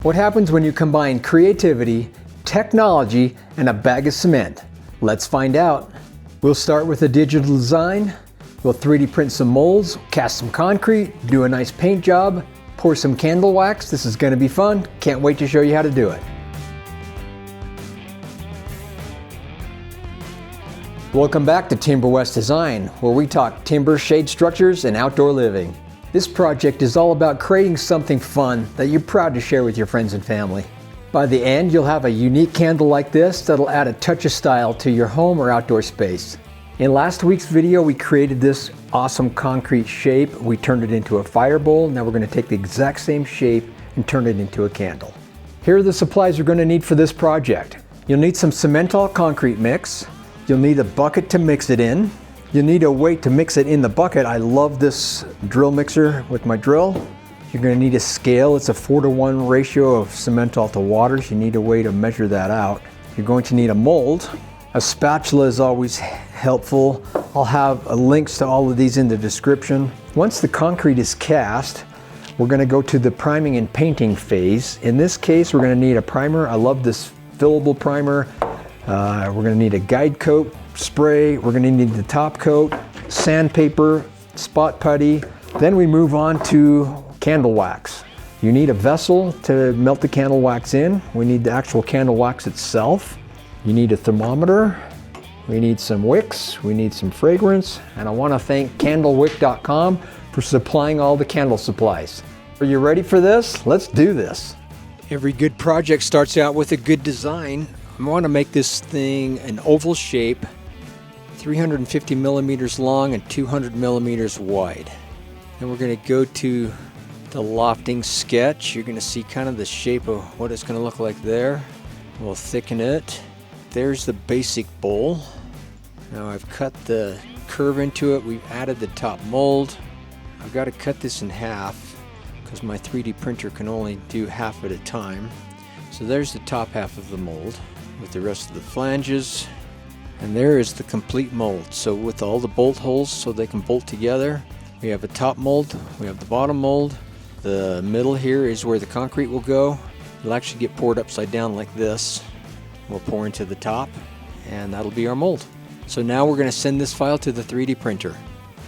What happens when you combine creativity, technology, and a bag of cement? Let's find out. We'll start with a digital design. We'll 3D print some molds, cast some concrete, do a nice paint job, pour some candle wax. This is going to be fun. Can't wait to show you how to do it. Welcome back to Timber West Design, where we talk timber, shade structures, and outdoor living. This project is all about creating something fun that you're proud to share with your friends and family. By the end, you'll have a unique candle like this that'll add a touch of style to your home or outdoor space. In last week's video, we created this awesome concrete shape. We turned it into a fire bowl. Now we're going to take the exact same shape and turn it into a candle. Here are the supplies you're going to need for this project. You'll need some cementol concrete mix. You'll need a bucket to mix it in. You'll need a weight to mix it in the bucket. I love this drill mixer with my drill. You're going to need a scale. It's a 4:1 ratio of cementol to water, so you need a way to measure that out. You're going to need a mold. A spatula is always helpful. I'll have links to all of these in the description. Once the concrete is cast, we're going to go to the priming and painting phase. In this case, we're going to need a primer. I love this fillable primer. We're going to need a guide coat spray. We're going to need the top coat, sandpaper, spot putty. Then we move on to candle wax. You need a vessel to melt the candle wax in. We need the actual candle wax itself. You need a thermometer. We need some wicks. We need some fragrance. And I want to thank candlewick.com for supplying all the candle supplies. Are you ready for this? Let's do this. Every good project starts out with a good design. I want to make this thing an oval shape, 350 millimeters long and 200 millimeters wide. Then we're going to go to the lofting sketch. You're going to see kind of the shape of what it's going to look like there. We'll thicken it. There's the basic bowl. Now I've cut the curve into it. We've added the top mold. I've got to cut this in half because my 3D printer can only do half at a time. So there's the top half of the mold with the rest of the flanges, and there is the complete mold. So with all the bolt holes so they can bolt together, we have a top mold, we have the bottom mold. The middle here is where the concrete will go. It'll actually get poured upside down like this. We'll pour into the top, and that'll be our mold. So now we're going to send this file to the 3D printer.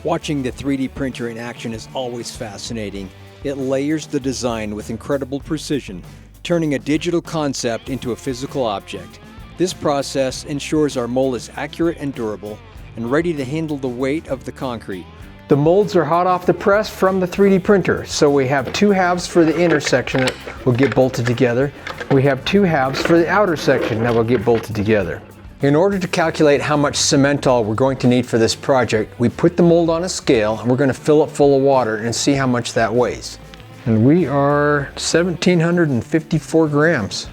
Watching the 3D printer in action is always fascinating. It layers the design with incredible precision, turning a digital concept into a physical object. This process ensures our mold is accurate and durable and ready to handle the weight of the concrete. The molds are hot off the press from the 3D printer, so we have two halves for the inner section that will get bolted together. We have two halves for the outer section that will get bolted together. In order to calculate how much cementol we're going to need for this project, we put the mold on a scale and we're going to fill it full of water and see how much that weighs. And we are 1,754 grams.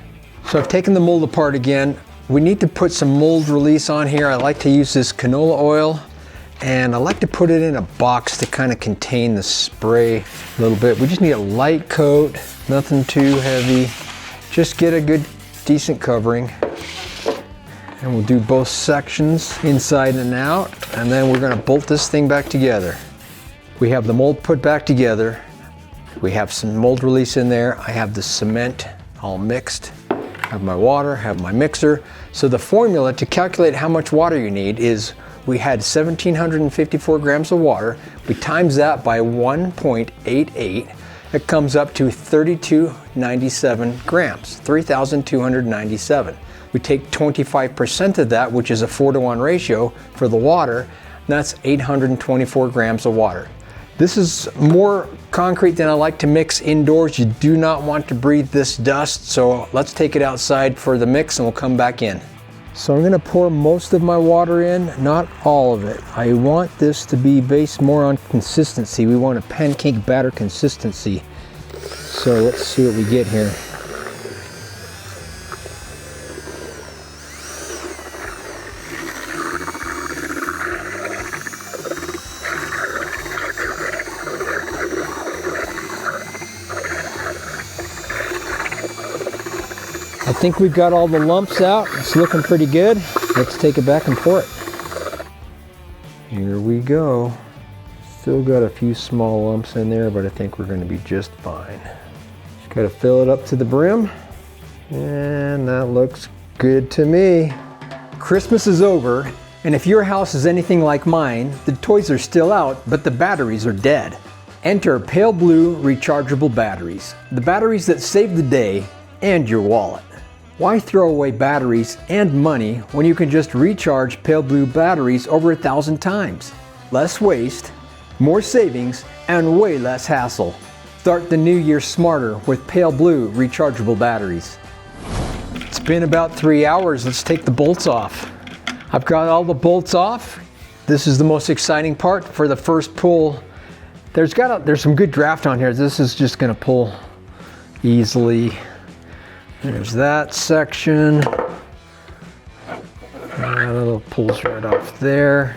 So I've taken the mold apart again. We need to put some mold release on here. I like to use this canola oil, and I like to put it in a box to kind of contain the spray a little bit. We just need a light coat, nothing too heavy. Just get a good, decent covering. And we'll do both sections, inside and out, and then we're gonna bolt this thing back together. We have the mold put back together. We have some mold release in there. I have the cement all mixed. I have my water, have my mixer. So the formula to calculate how much water you need is we had 1,754 grams of water. We times that by 1.88. It comes up to 3,297 grams, 3,297. We take 25% of that, which is a 4:1 ratio for the water, and that's 824 grams of water. This is more concrete than I like to mix indoors. You do not want to breathe this dust, so let's take it outside for the mix and we'll come back in. So I'm gonna pour most of my water in, not all of it. I want this to be based more on consistency. We want a pancake batter consistency. So let's see what we get here. I think we've got all the lumps out. It's looking pretty good. Let's take it back and pour it. Here we go. Still got a few small lumps in there, but I think we're going to be just fine. Just Gotta fill it up to the brim. And that looks good to me. Christmas is over, and if your house is anything like mine, the toys are still out, but the batteries are dead. Enter Pale Blue rechargeable batteries, the batteries that save the day and your wallet. Why throw away batteries and money when you can just recharge Pale Blue batteries over 1,000 times? Less waste, more savings, and way less hassle. Start the new year smarter with Pale Blue rechargeable batteries. It's been about 3 hours. Let's take the bolts off. I've got all the bolts off. This is the most exciting part for the first pull. There's some good draft on here. This is just gonna pull easily. There's that section. That little pulls right off there.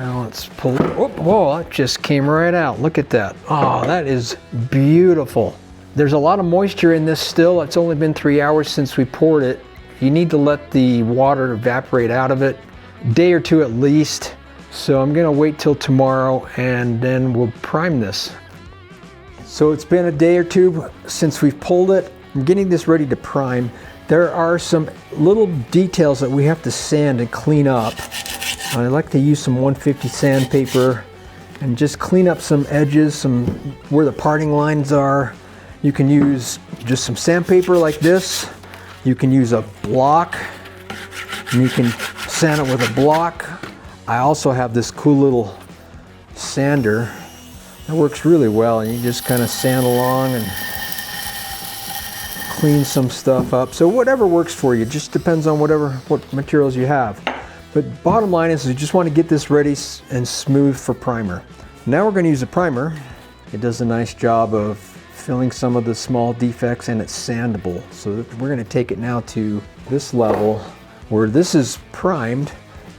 Now let's pull, oh, whoa, that just came right out. Look at that. Oh, that is beautiful. There's a lot of moisture in this still. It's only been 3 hours since we poured it. You need to let the water evaporate out of it, a day or two at least. So I'm gonna wait till tomorrow and then we'll prime this. So it's been a day or two since we've pulled it. I'm getting this ready to prime. There are some little details that we have to sand and clean up. I like to use some 150 sandpaper and just clean up some edges, where the parting lines are. You can use just some sandpaper like this. You can use a block and you can sand it with a block. I also have this cool little sander that works really well, and you just kind of sand along and clean some stuff up. So whatever works for you, just depends on what materials you have. But bottom line is you just want to get this ready and smooth for primer. Now we're going to use a primer. It does a nice job of filling some of the small defects, and it's sandable. So we're going to take it now to this level where this is primed,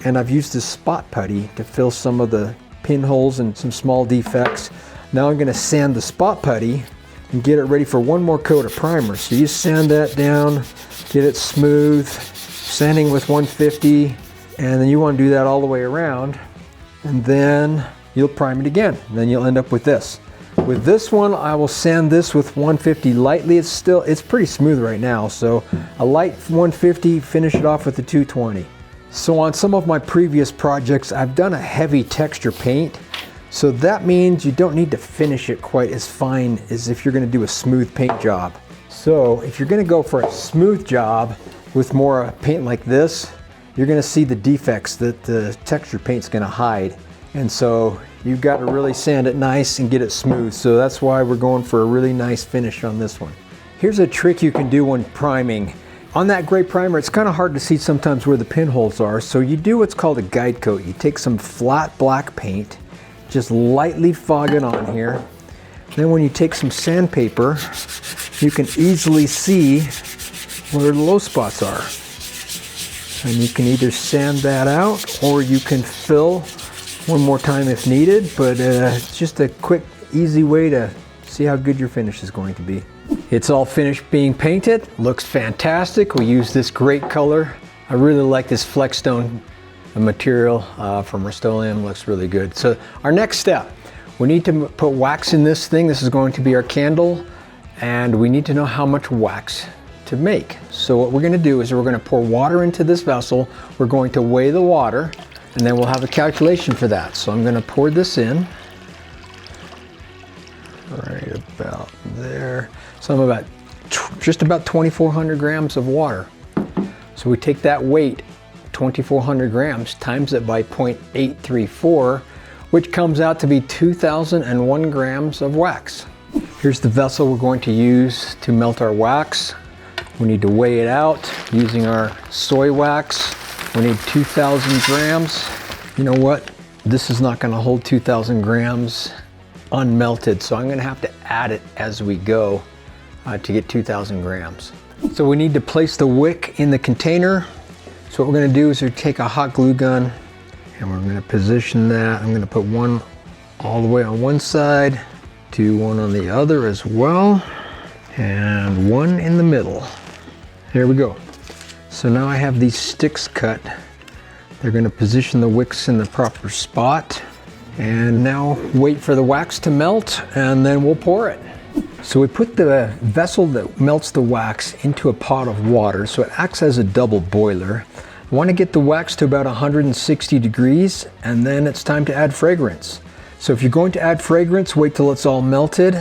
and I've used this spot putty to fill some of the pinholes and some small defects. Now I'm going to sand the spot putty and get it ready for one more coat of primer. So you sand that down, get it smooth, sanding with 150, and then you want to do that all the way around, and then you'll prime it again. And then you'll end up with this. With this one, I will sand this with 150 lightly. It's pretty smooth right now, so a light 150, finish it off with the 220. So on some of my previous projects, I've done a heavy texture paint. So that means you don't need to finish it quite as fine as if you're going to do a smooth paint job. So if you're going to go for a smooth job with more paint like this, you're going to see the defects that the texture paint's going to hide. And so you've got to really sand it nice and get it smooth. So that's why we're going for a really nice finish on this one. Here's a trick you can do when priming. On that gray primer, it's kind of hard to see sometimes where the pinholes are. So you do what's called a guide coat. You take some flat black paint, just lightly fog it on here. Then when you take some sandpaper, you can easily see where the low spots are. And you can either sand that out or you can fill one more time if needed, but it's just a quick, easy way to see how good your finish is going to be. It's all finished being painted, looks fantastic. We use this great color. I really like this Flexstone material from Rust-Oleum, looks really good. So our next step, we need to put wax in this thing. This is going to be our candle, and we need to know how much wax to make. So what we're gonna do is we're gonna pour water into this vessel. We're going to weigh the water, and then we'll have a calculation for that. So I'm gonna pour this in, right about there. So I'm just about 2,400 grams of water. So we take that weight, 2,400 grams, times it by 0.834, which comes out to be 2,001 grams of wax. Here's the vessel we're going to use to melt our wax. We need to weigh it out using our soy wax. We need 2,000 grams. You know what? This is not going to hold 2,000 grams unmelted, so I'm going to have to add it as we go to get 2,000 grams. So we need to place the wick in the container. So what we're going to do is we take a hot glue gun and we're going to position that. I'm going to put one all the way on one side, do one on the other as well, and one in the middle. There we go. So now I have these sticks cut. They're going to position the wicks in the proper spot. And now wait for the wax to melt, and then we'll pour it. So we put the vessel that melts the wax into a pot of water, so it acts as a double boiler. I want to get the wax to about 160 degrees, and then it's time to add fragrance. So if you're going to add fragrance, wait till it's all melted,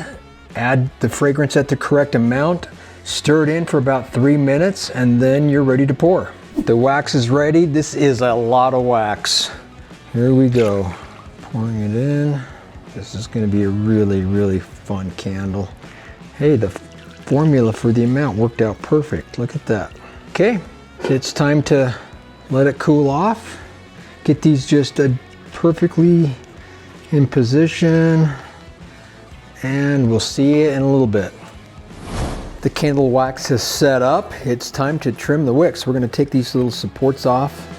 add the fragrance at the correct amount, stir it in for about 3 minutes, and then you're ready to pour. The wax is ready. This is a lot of wax. Here we go, pouring it in. This is going to be a really, really fun candle. Hey, the formula for the amount worked out perfect. Look at that. Okay, it's time to let it cool off. Get these just perfectly in position, and we'll see you in a little bit. The candle wax is set up. It's time to trim the wicks. We're going to take these little supports off.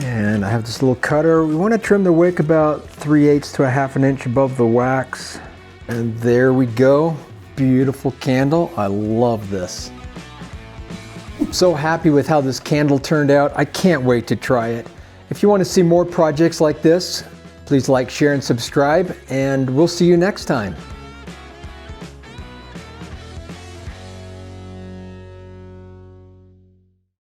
And I have this little cutter. We want to trim the wick about 3/8 to 1/2 inch above the wax. And there we go. Beautiful candle. I love this. I'm so happy with how this candle turned out. I can't wait to try it. If you want to see more projects like this, please like, share, and subscribe, and we'll see you next time.